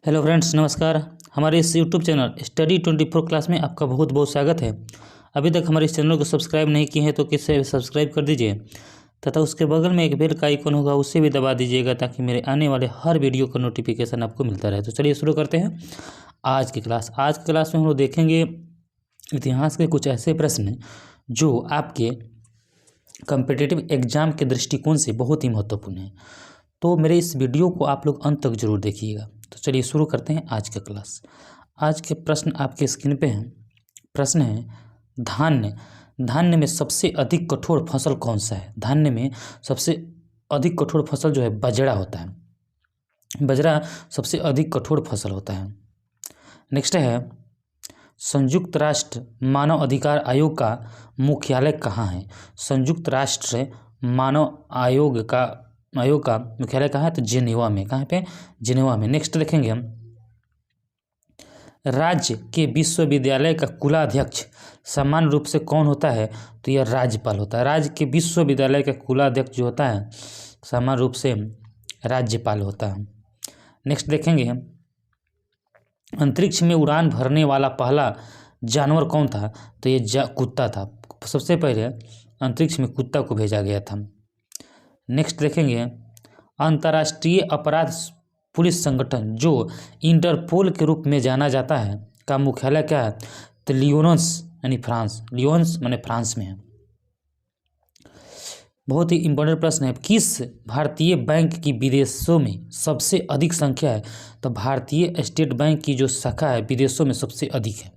Hello friends, नमस्कार। हमारे इस यूट्यूब चैनल स्टडी 24 क्लास में आपका बहुत बहुत स्वागत है। अभी तक हमारे इस चैनल को सब्सक्राइब नहीं किए हैं तो किससे सब्सक्राइब कर दीजिए तथा उसके बगल में एक बेल का आइकन होगा, उसे भी दबा दीजिएगा ताकि मेरे आने वाले हर वीडियो का नोटिफिकेशन आपको मिलता रहे। तो चलिए शुरू करते हैं आज की क्लास। आज की क्लास में हम लोग देखेंगे इतिहास के कुछ ऐसे प्रश्न जो आपके कम्पिटिटिव एग्जाम के दृष्टिकोण से बहुत ही महत्वपूर्ण है। तो मेरे इस वीडियो को आप लोग अंत तक जरूर देखिएगा। तो चलिए शुरू करते हैं आज का क्लास। आज के प्रश्न आपके स्क्रीन पे हैं। प्रश्न है धान्य। धान्य में सबसे अधिक कठोर फसल कौन सा है? धान्य में सबसे अधिक कठोर फसल जो है बाजरा होता है। बाजरा सबसे अधिक कठोर फसल होता है। नेक्स्ट है संयुक्त राष्ट्र मानव अधिकार आयोग का मुख्यालय कहाँ है? संयुक्त राष्ट्र मानव आयोग का मुख्यालय कहाँ है? तो जिनेवा में। कहाँ पे? जिनेवा में। नेक्स्ट देखेंगे हम राज्य के विश्वविद्यालय का कुलाध्यक्ष सामान्य रूप से कौन होता है? तो यह राज्यपाल होता है। राज्य के विश्वविद्यालय का कुलाध्यक्ष जो होता है सामान्य रूप से राज्यपाल होता है। नेक्स्ट देखेंगे अंतरिक्ष में उड़ान भरने वाला पहला जानवर कौन था? तो ये कुत्ता था। सबसे पहले अंतरिक्ष में कुत्ता को भेजा गया था। नेक्स्ट देखेंगे अंतर्राष्ट्रीय अपराध पुलिस संगठन जो इंटरपोल के रूप में जाना जाता है का मुख्यालय क्या है? तो लियोन्स यानी फ्रांस। लियोन्स माने फ्रांस में है। बहुत ही इंपॉर्टेंट प्रश्न है। किस भारतीय बैंक की विदेशों में सबसे अधिक संख्या है? तो भारतीय स्टेट बैंक की जो शाखा है विदेशों में सबसे अधिक है।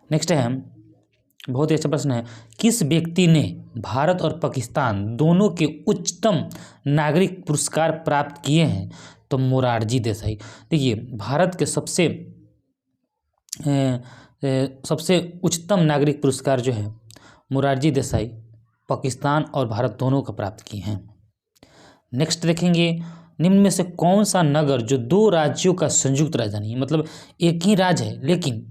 नेक्स्ट है बहुत ही अच्छा प्रश्न है। किस व्यक्ति ने भारत और पाकिस्तान दोनों के उच्चतम नागरिक पुरस्कार प्राप्त किए हैं? तो मोरारजी देसाई। देखिए भारत के सबसे उच्चतम नागरिक पुरस्कार जो है मोरारजी देसाई पाकिस्तान और भारत दोनों का प्राप्त किए हैं। नेक्स्ट देखेंगे निम्न में से कौन सा नगर जो दो राज्यों का संयुक्त राजधानी है, मतलब एक ही राज्य है लेकिन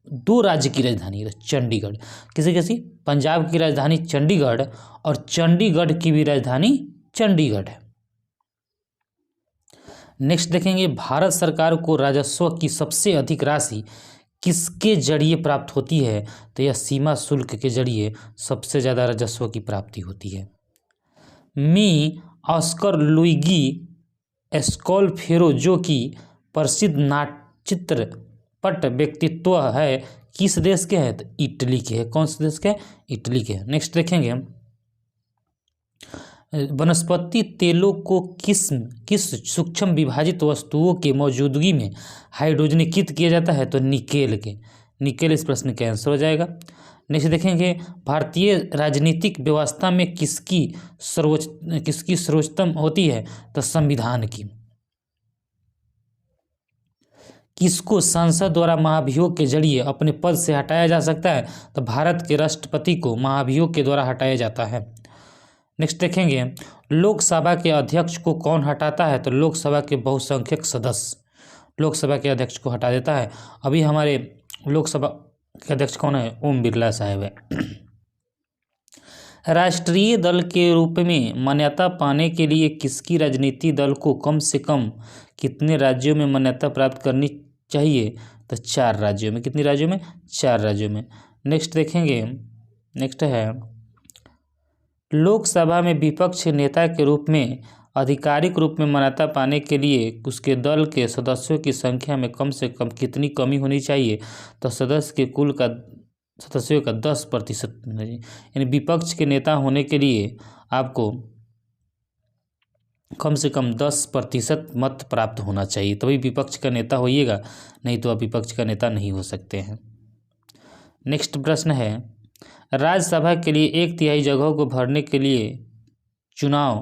दो राज्य की राजधानी है? चंडीगढ़। किसी पंजाब की राजधानी चंडीगढ़ और चंडीगढ़ की भी राजधानी चंडीगढ़ है। नेक्स्ट देखेंगे भारत सरकार को राजस्व की सबसे अधिक राशि किसके जरिए प्राप्त होती है? तो यह सीमा शुल्क के जरिए सबसे ज़्यादा राजस्व की प्राप्ति होती है। मी ऑस्कर लुइगी एस्कोलफेरो जो कि प्रसिद्ध नाट्यचित्रपट व्यक्तित्व है किस देश के हैं? तो इटली के हैं। कौन से देश के? इटली के हैं। नेक्स्ट देखेंगे वनस्पति तेलों को किस सूक्ष्म विभाजित वस्तुओं के मौजूदगी में हाइड्रोजनीकृत किया जाता है? तो निकेल के। निकेल इस प्रश्न का आंसर हो जाएगा। नेक्स्ट देखेंगे भारतीय राजनीतिक व्यवस्था में किसकी सर्वोच्चतम होती है? तो संविधान की। किसको संसद द्वारा महाभियोग के जरिए अपने पद से हटाया जा सकता है? तो भारत के राष्ट्रपति को महाभियोग के द्वारा हटाया जाता है। नेक्स्ट देखेंगे लोकसभा के अध्यक्ष को कौन हटाता है? तो लोकसभा के बहुसंख्यक सदस्य लोकसभा के अध्यक्ष को हटा देता है। अभी हमारे लोकसभा के अध्यक्ष कौन है? ओम बिरला साहब है। राष्ट्रीय दल के रूप में मान्यता पाने के लिए किसकी राजनीतिक दल को कम से कम कितने राज्यों में मान्यता प्राप्त करनी चाहिए? तो 4 राज्यों में। कितने राज्यों में? 4 राज्यों में। नेक्स्ट देखेंगे नेक्स्ट है लोकसभा में विपक्ष नेता के रूप में आधिकारिक रूप में मान्यता पाने के लिए उसके दल के सदस्यों की संख्या में कम से कम कितनी कमी होनी चाहिए? तो सदस्य के कुल का सदस्यों का 10%, यानी विपक्ष के नेता होने के लिए आपको कम से कम 10% मत प्राप्त होना चाहिए, तभी विपक्ष का नेता होइएगा, नहीं तो आप विपक्ष का नेता नहीं हो सकते हैं। नेक्स्ट प्रश्न है राज्यसभा के लिए 1/3 जगहों को भरने के लिए चुनाव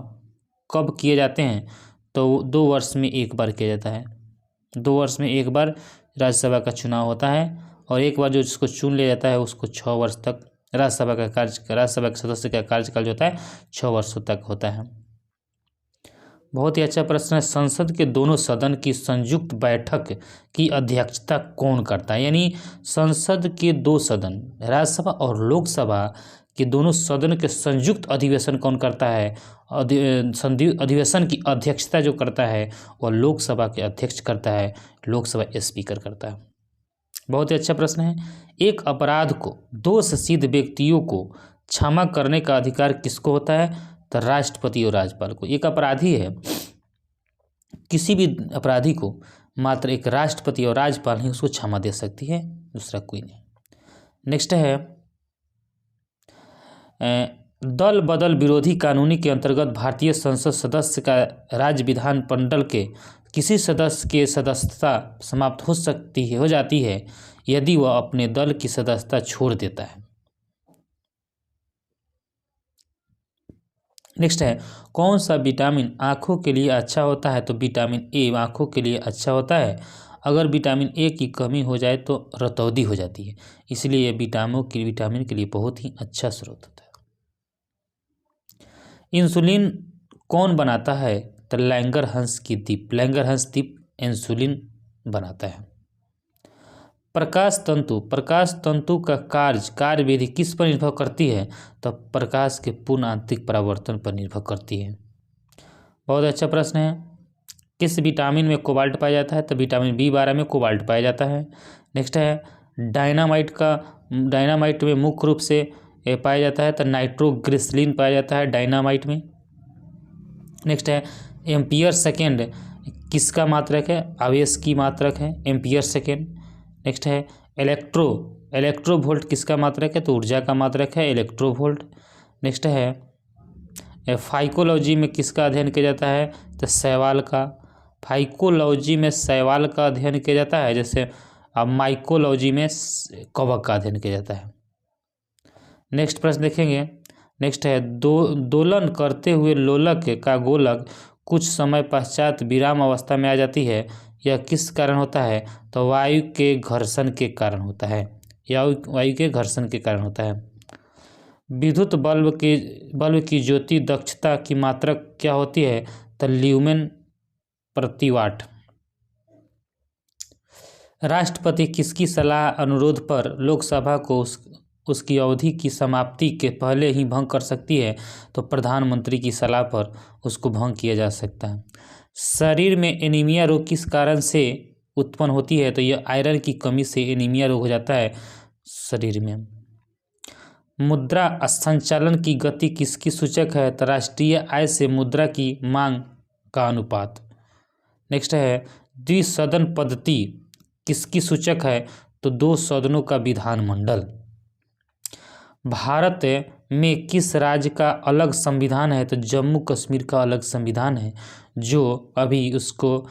कब किए जाते हैं? तो 2 वर्ष में एक बार किया जाता है। 2 वर्ष में एक बार राज्यसभा का चुनाव होता है और एक बार जो जिसको चुन लिया जाता है उसको 6 वर्ष तक राज्यसभा के सदस्य का कार्यकाल जो होता है 6 वर्षों तक होता है। बहुत ही अच्छा प्रश्न है। संसद के दोनों सदन की संयुक्त बैठक की अध्यक्षता कौन करता है? यानी संसद के 2 सदन राज्यसभा और लोकसभा कि दोनों सदन के संयुक्त अधिवेशन कौन करता है, अधिवेशन की अध्यक्षता जो करता है वह लोकसभा के अध्यक्ष करता है, लोकसभा स्पीकर करता है। बहुत ही अच्छा प्रश्न है। एक अपराध को दोषसिद्ध व्यक्तियों को क्षमा करने का अधिकार किसको होता है, तो राष्ट्रपति और राज्यपाल को। एक अपराधी है, किसी भी अपराधी को मात्र एक राष्ट्रपति और राज्यपाल ही उसको क्षमा दे सकती है, दूसरा कोई नहीं। नेक्स्ट है दल बदल विरोधी कानूनी के अंतर्गत भारतीय संसद सदस्य का राज्य विधान मंडल के किसी सदस्य के सदस्यता समाप्त हो जाती है यदि वह अपने दल की सदस्यता छोड़ देता है। नेक्स्ट है कौन सा विटामिन आँखों के लिए अच्छा होता है, तो विटामिन ए आँखों के लिए अच्छा होता है। अगर विटामिन ए की कमी हो जाए तो रतौंधी हो जाती है, इसलिए यह विटामिन के लिए बहुत ही अच्छा स्रोत होता है। इंसुलिन कौन बनाता है, तो लैंगरहंस की दीप इंसुलिन बनाता है। प्रकाश तंतु का कार्यविधि किस पर निर्भर करती है, तो प्रकाश के पूर्ण आंतरिक परावर्तन पर निर्भर करती है। बहुत अच्छा प्रश्न है। किस विटामिन में कोबाल्ट पाया जाता है, तो विटामिन B12 में कोबाल्ट पाया जाता है। नेक्स्ट है डायनामाइट में मुख्य रूप से पाया जाता है, तो नाइट्रोग्लिसरीन पाया जाता है डायनामाइट में। नेक्स्ट है एम्पियर सेकेंड किसका मात्रक है, आवेश की मात्रक है एम्पियर सेकेंड। नेक्स्ट है इलेक्ट्रोवोल्ट किसका मात्रक है, तो ऊर्जा का मात्रक है इलेक्ट्रोवोल्ट। नेक्स्ट है फाइकोलॉजी में किसका अध्ययन किया जाता है, तो शैवाल का। फाइकोलॉजी में शैवाल का अध्ययन किया जाता है, जैसे अब माइकोलॉजी में कवक का अध्ययन किया जाता है। नेक्स्ट प्रश्न देखेंगे। नेक्स्ट है दोलन करते हुए लोलक का गोलक कुछ समय पश्चात विराम अवस्था में आ जाती है, यह किस कारण होता है, तो वायु के घर्षण के कारण होता है, वायु के घर्षण के कारण होता है। विद्युत बल्ब की ज्योति दक्षता की मात्रक क्या होती है, तो ल्यूमेन प्रति वाट। राष्ट्रपति किसकी सलाह अनुरोध पर लोकसभा को उसकी अवधि की समाप्ति के पहले ही भंग कर सकती है, तो प्रधानमंत्री की सलाह पर उसको भंग किया जा सकता है। शरीर में एनीमिया रोग किस कारण से उत्पन्न होती है, तो यह आयरन की कमी से एनीमिया रोग हो जाता है शरीर में। मुद्रा संचालन की गति किसकी सूचक है, तो राष्ट्रीय आय से मुद्रा की मांग का अनुपात। नेक्स्ट है द्विसदन पद्धति किसकी सूचक है, तो 2 सदनों का विधानमंडल। भारत में किस राज्य का अलग संविधान है, तो जम्मू कश्मीर का अलग संविधान है, जो अभी उसको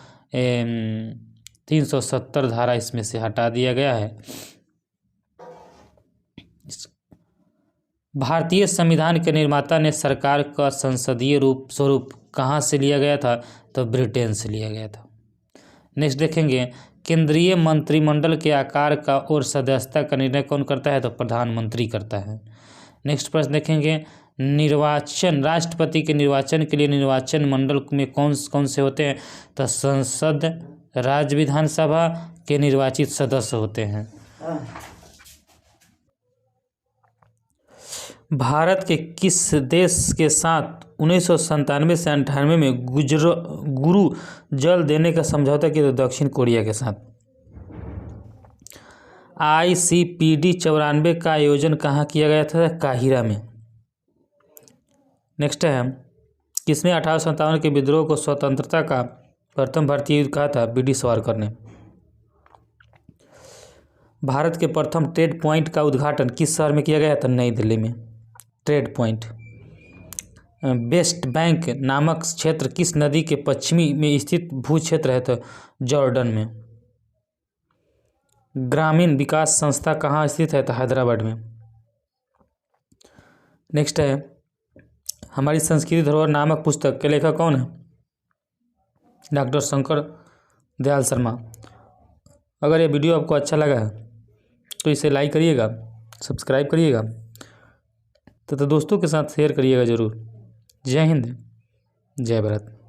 370 धारा इसमें से हटा दिया गया है। भारतीय संविधान के निर्माता ने सरकार का संसदीय स्वरूप कहाँ से लिया गया था, तो ब्रिटेन से लिया गया था। नेक्स्ट देखेंगे केंद्रीय मंत्रिमंडल के आकार का और सदस्यता का निर्णय कौन करता है, तो प्रधानमंत्री करता है। नेक्स्ट प्रश्न देखेंगे निर्वाचन राष्ट्रपति के निर्वाचन के लिए निर्वाचन मंडल में कौन कौन से होते हैं, तो संसद राज्य विधानसभा के निर्वाचित सदस्य होते हैं। भारत के किस देश के साथ 1997 से 98 में गुरु जल देने का समझौता किया, तो दक्षिण कोरिया के साथ। ICPD 94 का आयोजन कहाँ किया गया था, काहिरा में। नेक्स्ट है किसने 1857 के विद्रोह को स्वतंत्रता का प्रथम भारतीय युद्ध कहा था, BD सावरकर ने। भारत के प्रथम ट्रेड पॉइंट का उद्घाटन किस शहर में किया गया था, नई दिल्ली में। Trade point. वेस्ट बैंक नामक क्षेत्र किस नदी के पश्चिमी में स्थित भू क्षेत्र है, तो जॉर्डन में। ग्रामीण विकास संस्था कहाँ स्थित है, तो हैदराबाद में। नेक्स्ट है हमारी संस्कृति धरोहर नामक पुस्तक के लेखक कौन है, डॉक्टर शंकर दयाल शर्मा। अगर ये वीडियो आपको अच्छा लगा है तो इसे लाइक करिएगा, सब्सक्राइब करिएगा, तो दोस्तों के साथ शेयर करिएगा ज़रूर। जय हिंद, जय भारत।